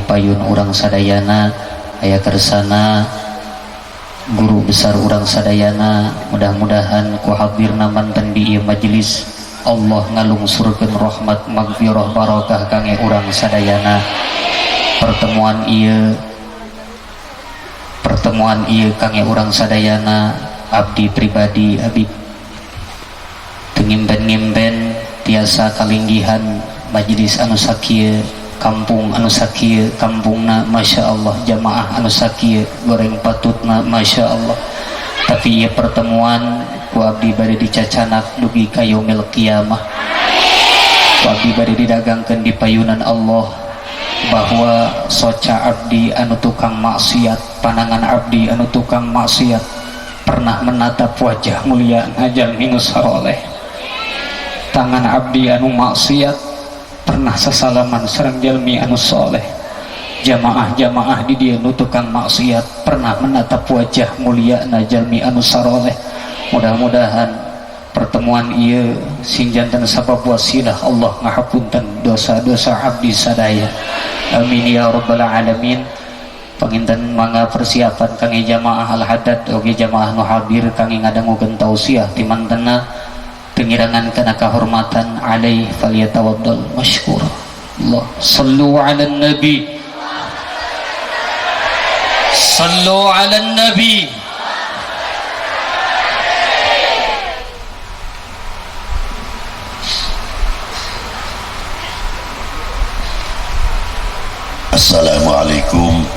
payun urang sadayana, aya kersana guru besar urang sadayana. Mudah-mudahan ku hadirna manten di ieu majelis Allah ngalungsurkeun rahmat magfirah barokah kangge urang sadayana. Pertemuan ieu kangge urang sadayana abdi pribadi abdi tengimben-ngimben tiasa kalinggihan majelis anu sakieu, kampung anu sakieu, kampungna Masya Allah, jamaah anu sakieu goreng patutna Masya Allah. Tapi ieu pertemuan ku abdi bade dicacanak dugi ka yaumil qiyamah, ku abdi bade didagangkeun di payunan Allah, bahwa soca abdi anu tukang maksiat, panangan abdi anu tukang maksiat pernah menatap wajah mulia ngajal anu saleh. Tangan abdi anu maksiat pernah sasalaman sareng jalmi anu soleh. Jamaah-jamaah di dieu nu tukang maksiat pernah menatap wajah mulia na jalmi anu saroleh. Mudah-mudahan pertemuan ieu sinjanten sabab wasilah Allah ngahapunten dosa-dosa abdi sadaya. Amin ya rabbal alamin. Panginten mangga persiapan kangge jamaah al-haddad oge jamaah nu hadir kangge ngadangukeun tausiah ti mantena pengirangan kana kehormatan alaih falyatawaddal masykur. Allah sallu ala nabi, sallu ala nabi. Assalamualaikum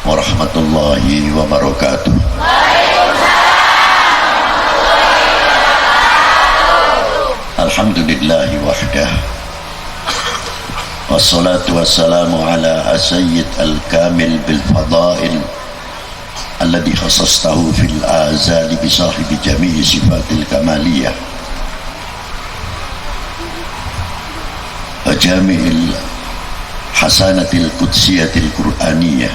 warahmatullahi wabarakatuh. Alhamdulillahi wahdah, wassalatu wassalamu ala sayyid al-kamil bil fadail alladhi khasastahu fil azali bi sahibi jami'i sifatil kamaliyah wa jami'il hasanatil qudsiyatil qur'aniyah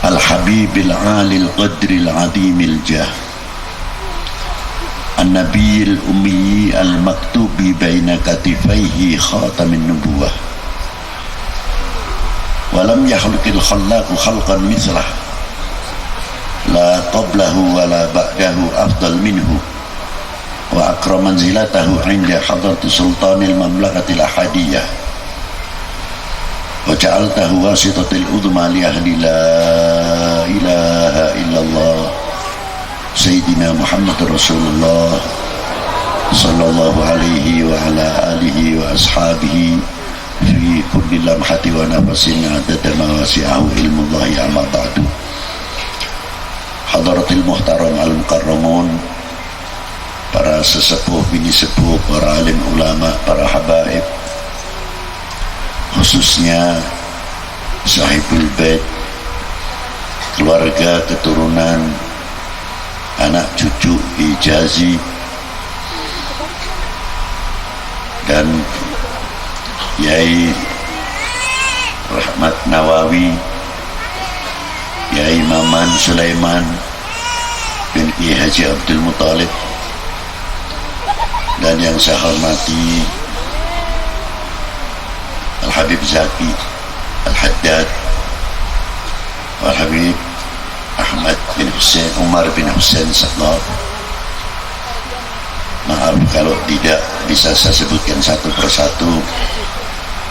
al-habibil alil qadril adimil jah an-nabiyil ummi al-maktubi baina katifaihi khatamin nubuwah walam yakhluqil khallaqu khalqan mithlah la qablahu wa la ba'dahu afdal minhu wa akram manzilatahu inda hadrati sultanil mamlakatil ahadiyah wa ja'altahu wasitatil udhma li ahli la ilaha illallah Sayyidina Muhammad Rasulullah sallallahu alaihi wa ala alihi wa ashabihi fi kulli lamhati wa nafasin adada mawasi'ahu ilmullahi amma ba'du. Hadratil muhtaram al-mukarramun, para sesepuh bini sepuh, para alim ulama, para habaib, khususnya sahibul bait, keluarga, keturunan, anak cucu ijazi, dan Yai Rahmat Nawawi, Yai Maman Sulaiman bin Ki Haji Abdul Muttalib, dan yang saya hormati Al-Habib Zaki Al-Haddad, Al-Habib Ahmad bin Hussein, Umar bin Hussein Sadar. Maaf kalau tidak bisa saya sebutkan satu persatu,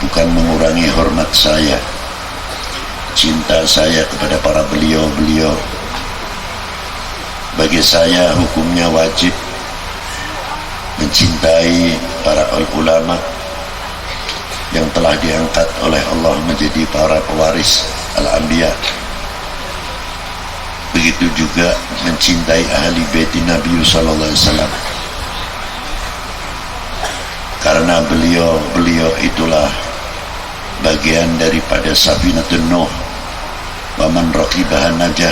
bukan mengurangi hormat saya, cinta saya kepada para beliau-beliau. Bagi saya hukumnya wajib mencintai para ulama yang telah diangkat oleh Allah menjadi para pewaris al-anbiya. Begitu juga mencintai ahli bait Nabi sallallahu alaihi wasallam, karena beliau itulah bagian daripada safinatun nuh, wa man raqibaha najah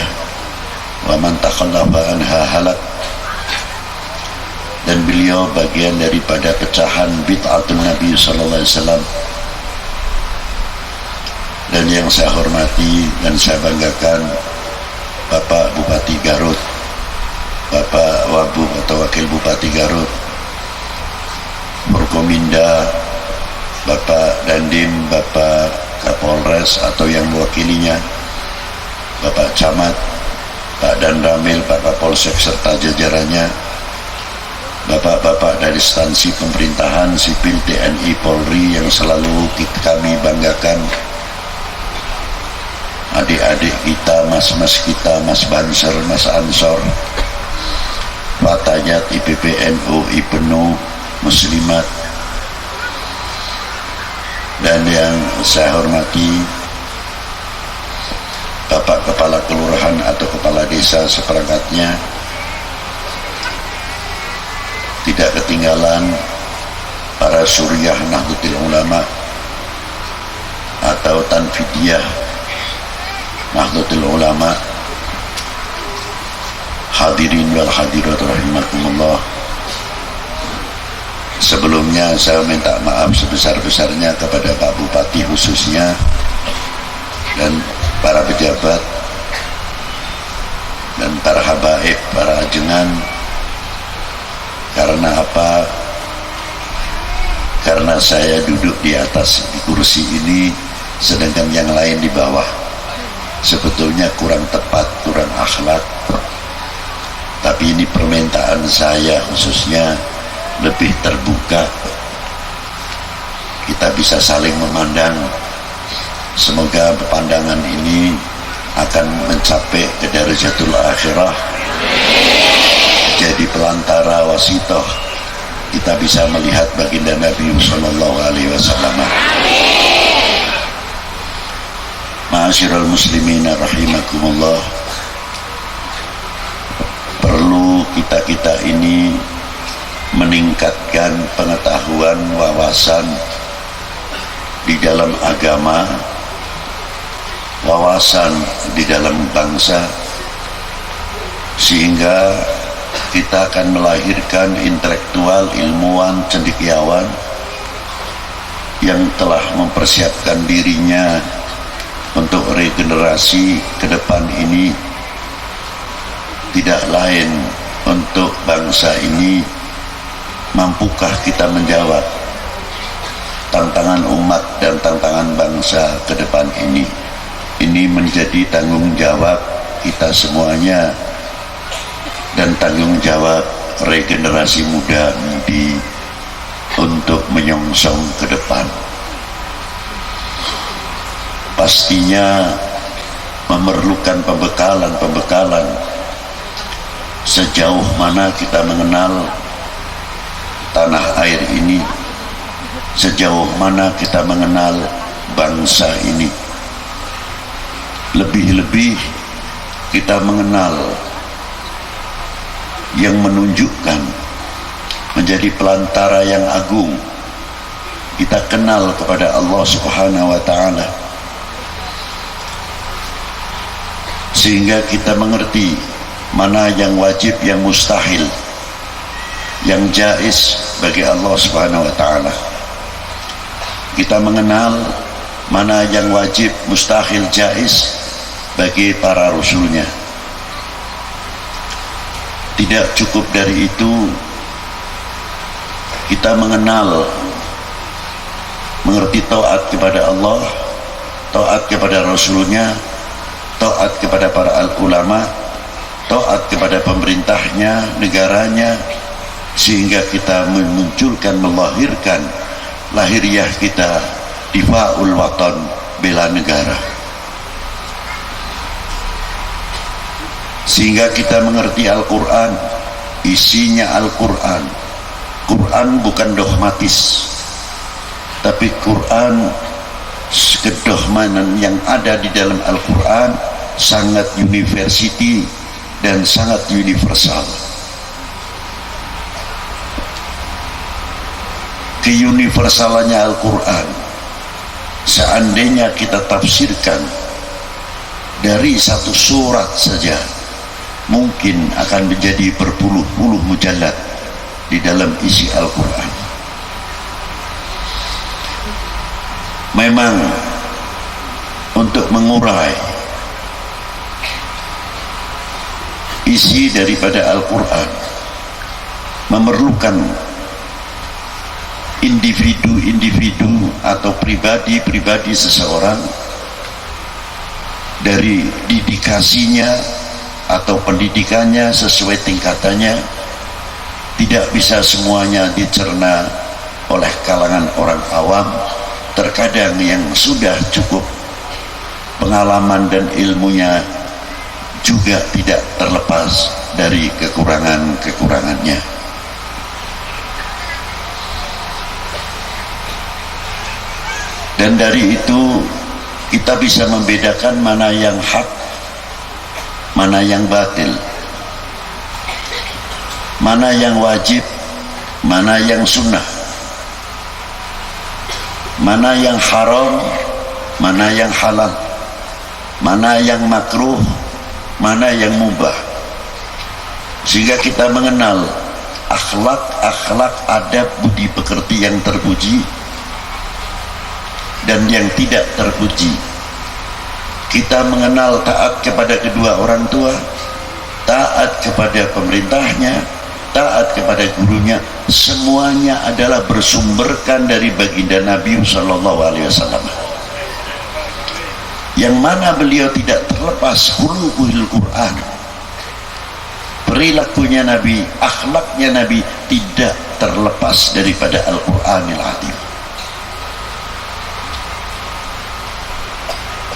wa man takhallafa anha halak. Dan beliau bagian daripada pecahan bid'atun Nabi sallallahu alaihi wasallam. Dan yang saya hormati dan saya banggakan Bapak Bupati Garut, Bapak Wabub atau Wakil Bupati Garut, Forkominda, Bapak Dandim, Bapak Kapolres atau yang mewakilinya, Bapak Camat, Pak Dan Ramil, Pak Kapolsek serta jajarannya, Bapak-bapak dari instansi pemerintahan, sipil, TNI, Polri yang selalu kami banggakan, adik-adik kita, mas-mas kita, Mas Banser, Mas Ansor, Pak Tajat, IPPNU, IPNU, Muslimat, dan yang saya hormati Bapak Kepala Kelurahan atau Kepala Desa seperangkatnya, tidak ketinggalan para Suriah Nahdlatul Ulama atau Tanfidiyah Nahdlatul Ulama, hadirin wal hadirat rahimakumullah. Sebelumnya saya minta maaf sebesar-besarnya kepada Pak Bupati khususnya dan para pejabat dan para habaib, para ajengan. Karena apa? Karena saya duduk di atas di kursi ini sedangkan yang lain di bawah. Sebetulnya kurang tepat, kurang akhlak. Tapi ini permintaan saya khususnya lebih terbuka. Kita bisa saling memandang. Semoga pandangan ini akan mencapai ke darajatul akhirah, jadi pelantara wasitoh kita bisa melihat baginda Nabi Sallallahu Alaihi Wasallam. Ma'asyiral muslimin rahimakumullah, perlu kita ini meningkatkan pengetahuan, wawasan di dalam agama, wawasan di dalam bangsa, sehingga kita akan melahirkan intelektual, ilmuwan, cendekiawan yang telah mempersiapkan dirinya untuk regenerasi ke depan ini. Tidak lain untuk bangsa ini, mampukah kita menjawab tantangan umat dan tantangan bangsa ke depan ini? Ini menjadi tanggung jawab kita semuanya dan tanggung jawab regenerasi muda-mudi untuk menyongsong ke depan. Pastinya memerlukan pembekalan sejauh mana kita mengenal tanah air ini, sejauh mana kita mengenal bangsa ini. Lebih-lebih kita mengenal yang menunjukkan menjadi pelantara yang agung. Kita kenal kepada Allah Subhanahu wa Ta'ala, sehingga kita mengerti mana yang wajib, yang mustahil, yang jaiz bagi Allah Subhanahu wa Ta'ala. Kita mengenal mana yang wajib, mustahil, jaiz bagi para rasulnya. Tidak cukup dari itu, kita mengerti taat kepada Allah, taat kepada Rasulnya, taat kepada para ulama, taat kepada pemerintahnya, negaranya, sehingga kita memunculkan, melahirkan lahiriah kita, difa'ul watan, bela negara. Sehingga kita mengerti Al-Quran, isinya Al-Quran. Quran bukan dogmatis, tapi Quran, kedohmanan yang ada di dalam Al-Quran sangat university dan sangat universal. Keuniversalannya Al-Quran, seandainya kita tafsirkan dari satu surat saja, mungkin akan menjadi berpuluh-puluh mujallad di dalam isi Al-Quran. Memang untuk mengurai isi daripada Al-Quran memerlukan individu-individu atau pribadi-pribadi seseorang dari didikasinya atau pendidikannya sesuai tingkatannya, tidak bisa semuanya dicerna oleh kalangan orang awam. Terkadang yang sudah cukup pengalaman dan ilmunya juga tidak terlepas dari kekurangan-kekurangannya. Dan dari itu kita bisa membedakan mana yang hak, mana yang batil, mana yang wajib, mana yang sunnah, mana yang haram, mana yang halal, mana yang makruh, mana yang mubah. Sehingga kita mengenal akhlak, adab, budi pekerti yang terpuji dan yang tidak terpuji. Kita mengenal taat kepada kedua orang tua, taat kepada pemerintahnya, taat kepada gurunya. Semuanya adalah bersumberkan dari baginda Nabi SAW, yang mana beliau tidak terlepas khuluqul Quran. Perilakunya Nabi, akhlaknya Nabi tidak terlepas daripada Al-Quranil Azim.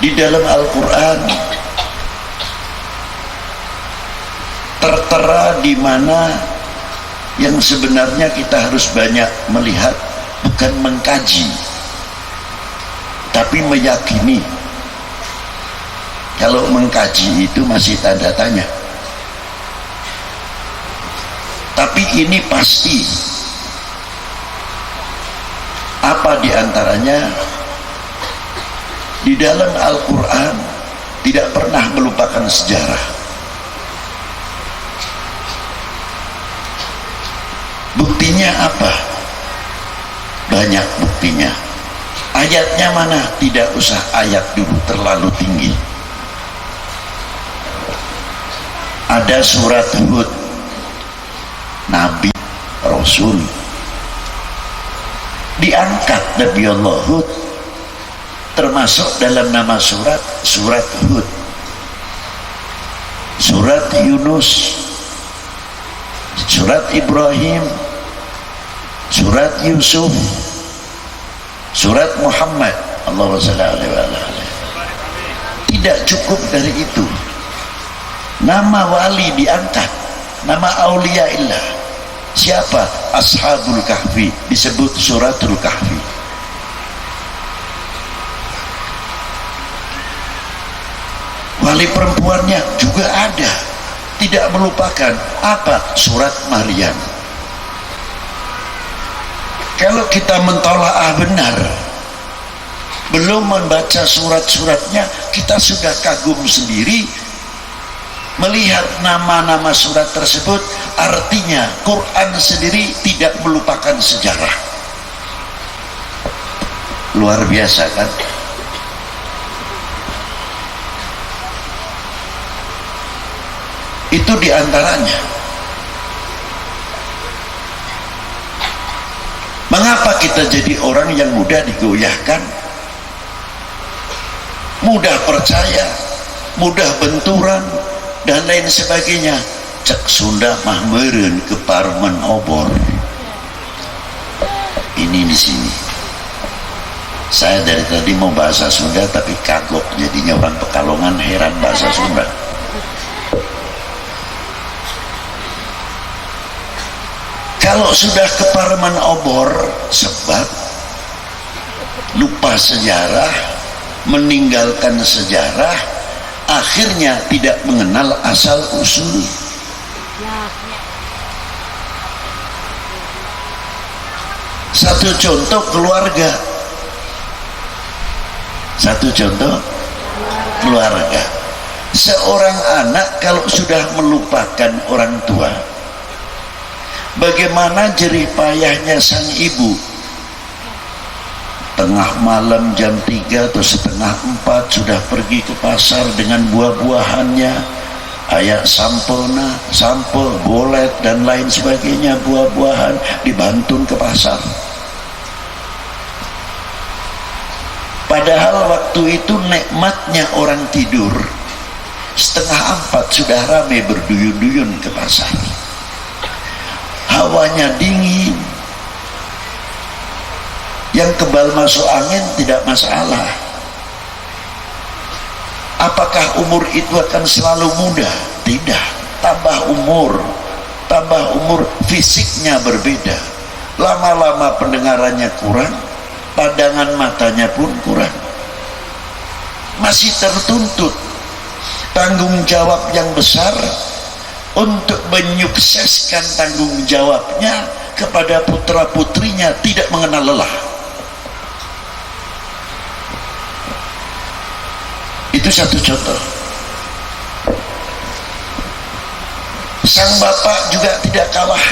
Di dalam Al-Quran tertera di mana yang sebenarnya kita harus banyak melihat, bukan mengkaji, tapi meyakini. Kalau mengkaji itu masih tanda tanya, tapi ini pasti. Apa diantaranya? Di dalam Al-Quran tidak pernah melupakan sejarah. Buktinya apa? Banyak buktinya. Ayatnya mana? Tidak usah ayat dulu, terlalu tinggi. Ada surat Hud, Nabi, Rasul, diangkat Nabi Allah Hud, termasuk dalam nama surat Hud, surat Yunus, surat Ibrahim, surat Yusuf, surat Muhammad. Allahumma shalli alaihi wa alihi. Tidak cukup dari itu, nama wali diangkat, nama auliyaillah. Siapa? Ashabul Kahfi, disebut suratul Kahfi. Wali perempuannya juga ada, tidak melupakan. Apa? Surat Maryam. Kalau kita mentolaah benar, belum membaca surat-suratnya, kita sudah kagum sendiri melihat nama-nama surat tersebut. Artinya Quran sendiri tidak melupakan sejarah. Luar biasa kan? Itu diantaranya. Mengapa kita jadi orang yang mudah digoyahkan, mudah percaya, mudah benturan dan lain sebagainya? Cek Sunda mah meureun ke parmen obor. Ini di sini. Saya dari tadi mau bahasa Sunda tapi kagok jadinya, orang Pekalongan heran bahasa Sunda. Kalau sudah ke parman obor, sebab lupa sejarah, meninggalkan sejarah, akhirnya tidak mengenal asal usul. Satu contoh keluarga. Satu contoh keluarga. Seorang anak kalau sudah melupakan orang tua, bagaimana jerih payahnya sang ibu? Tengah malam jam 3 atau setengah 4 sudah pergi ke pasar dengan buah-buahannya, ayat sampelna, sampel, bolet dan lain sebagainya, buah-buahan dibantun ke pasar. Padahal waktu itu nikmatnya orang tidur, 3:30 sudah ramai berduyun-duyun ke pasar. Hawanya dingin, yang kebal masuk angin tidak masalah. Apakah umur itu akan selalu muda? Tidak. Tambah umur fisiknya berbeda. Lama-lama pendengarannya kurang, pandangan matanya pun kurang. Masih tertuntut tanggung jawab yang besar untuk menyukseskan tanggung jawabnya kepada putra putrinya tidak mengenal lelah. Itu satu contoh. Sang bapak juga tidak kalah,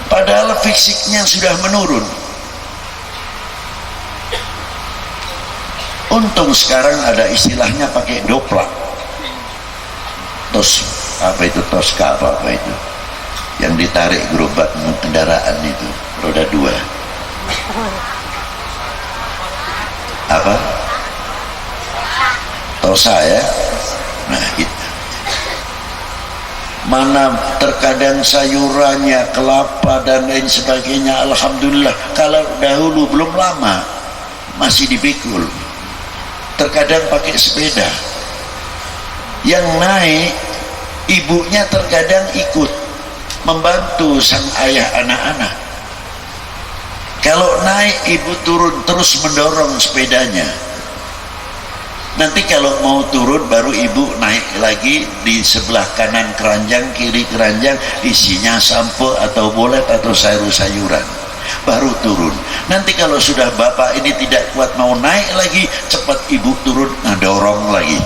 padahal fisiknya sudah menurun. Untung sekarang ada istilahnya pakai doplak, toska apa itu, yang ditarik gerobak kendaraan itu, roda 2. Apa? Tosa ya. Nah itu. Mana terkadang sayurannya, kelapa dan lain sebagainya, alhamdulillah. Kalau dahulu belum lama masih dipikul, terkadang pakai sepeda. Yang naik ibunya terkadang ikut membantu sang ayah anak-anak. Kalau naik ibu turun terus mendorong sepedanya. Nanti kalau mau turun baru ibu naik lagi, di sebelah kanan keranjang, kiri keranjang isinya sampo atau bolet atau sayur-sayuran, baru turun. Nanti kalau sudah bapak ini tidak kuat mau naik lagi, cepat ibu turun ngedorong lagi.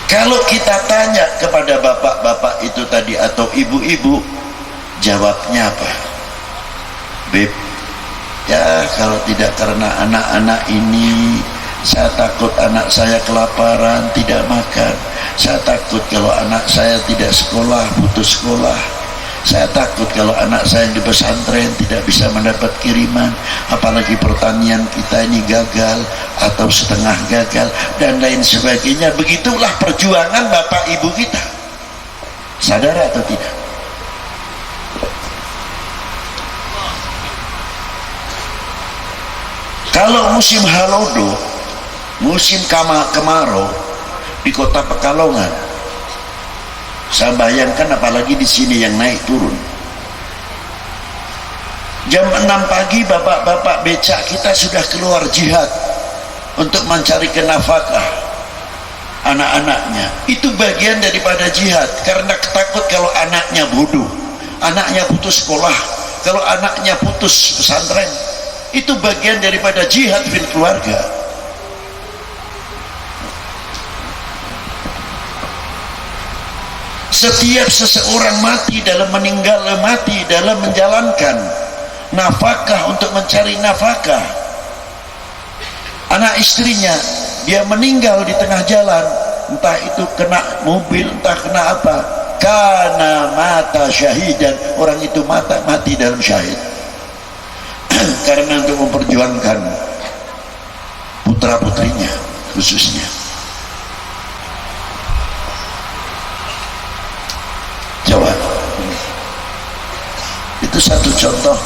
Kalau kita tanya kepada bapak-bapak itu tadi atau ibu-ibu, jawabnya apa? Beb, ya kalau tidak karena anak-anak ini, saya takut anak saya kelaparan, tidak makan. Saya takut kalau anak saya tidak sekolah, putus sekolah. Saya takut kalau anak saya yang di pesantren tidak bisa mendapat kiriman. Apalagi pertanian kita ini gagal atau setengah gagal dan lain sebagainya. Begitulah perjuangan bapak ibu kita. Sadar atau tidak? Kalau musim halodo, musim kemarau di kota Pekalongan, saya bayangkan apalagi di sini yang naik turun. Jam 6 pagi bapak-bapak becak kita sudah keluar jihad untuk mencari nafkah anak-anaknya. Itu bagian daripada jihad, karena takut kalau anaknya bodoh, anaknya putus sekolah, kalau anaknya putus pesantren. Itu bagian daripada jihad fil keluarga. Setiap seseorang mati dalam mati dalam menjalankan nafkah, untuk mencari nafkah. Anak istrinya dia meninggal di tengah jalan, entah itu kena mobil, entah kena apa, karena mata syahidan, orang itu mati dalam syahid. Karena untuk memperjuangkan putra putrinya khususnya. Coba, itu satu contoh.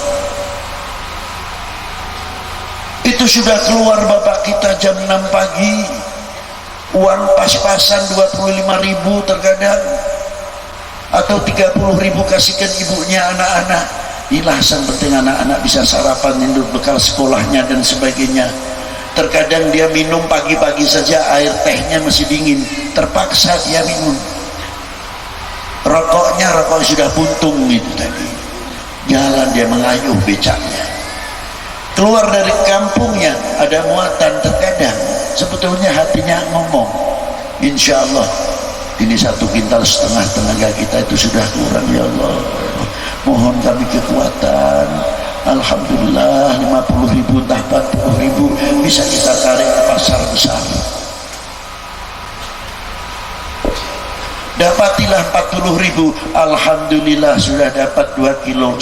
Itu sudah keluar bapak kita jam 6 pagi, uang pas-pasan 25.000 terkadang, atau 30.000 kasihkan ibunya anak-anak. Inilah yang penting, anak-anak bisa sarapan, untuk bekal sekolahnya dan sebagainya. Terkadang dia minum pagi-pagi saja, air tehnya masih dingin, terpaksa dia minum. Rokoknya rokok sudah puntung itu tadi. Jalan dia mengayuh becaknya. Keluar dari kampungnya ada muatan, terkadang sebetulnya hatinya ngomong, insya Allah ini 1,5 kintal tenaga kita itu sudah kurang, ya Allah, mohon kami kekuatan. Alhamdulillah 50.000 entah 40.000 bisa kita tarik ke pasar besar. Dapatilah 40.000, alhamdulillah sudah dapat 2,5 kilo.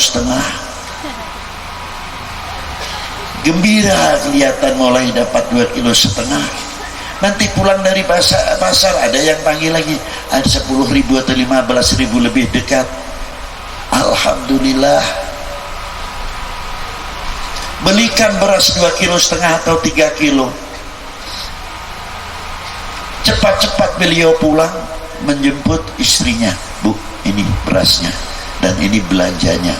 gembira kelihatan mulai dapat 2,5 kilo. Nanti pulang dari pasar ada yang panggil lagi, ada 10.000 atau 15.000 lebih dekat. Alhamdulillah. Belikan beras 2,5 kilo atau 3 kilo. Cepat-cepat beliau pulang menjemput istrinya, Bu, ini berasnya dan ini belanjanya.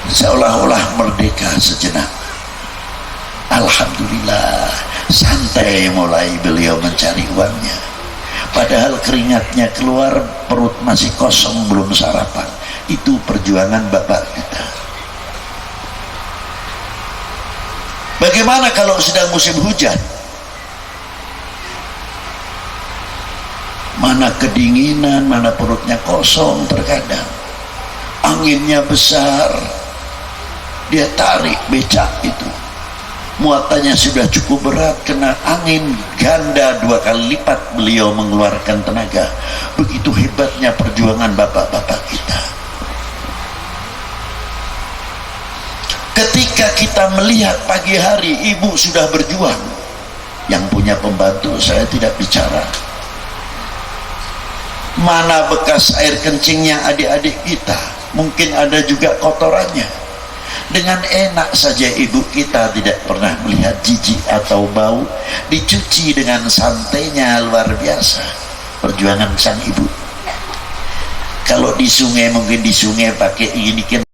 Seolah-olah merdeka sejenak. Alhamdulillah, santai mulai beliau mencari uangnya. Padahal keringatnya keluar, perut masih kosong, belum sarapan. Itu perjuangan bapak kita. Bagaimana kalau sedang musim hujan? Mana kedinginan, mana perutnya kosong terkadang. Anginnya besar, dia tarik becak itu. Muatannya sudah cukup berat, kena angin ganda 2 kali lipat, beliau mengeluarkan tenaga. Begitu hebatnya perjuangan bapak-bapak kita. Ketika kita melihat pagi hari ibu sudah berjuang, yang punya pembantu saya tidak bicara, mana bekas air kencingnya adik-adik kita, mungkin ada juga kotorannya. Dengan enak saja ibu kita tidak pernah melihat jijik atau bau, dicuci dengan santainya luar biasa. Perjuangan sang ibu. Kalau di sungai, mungkin di sungai pakai ini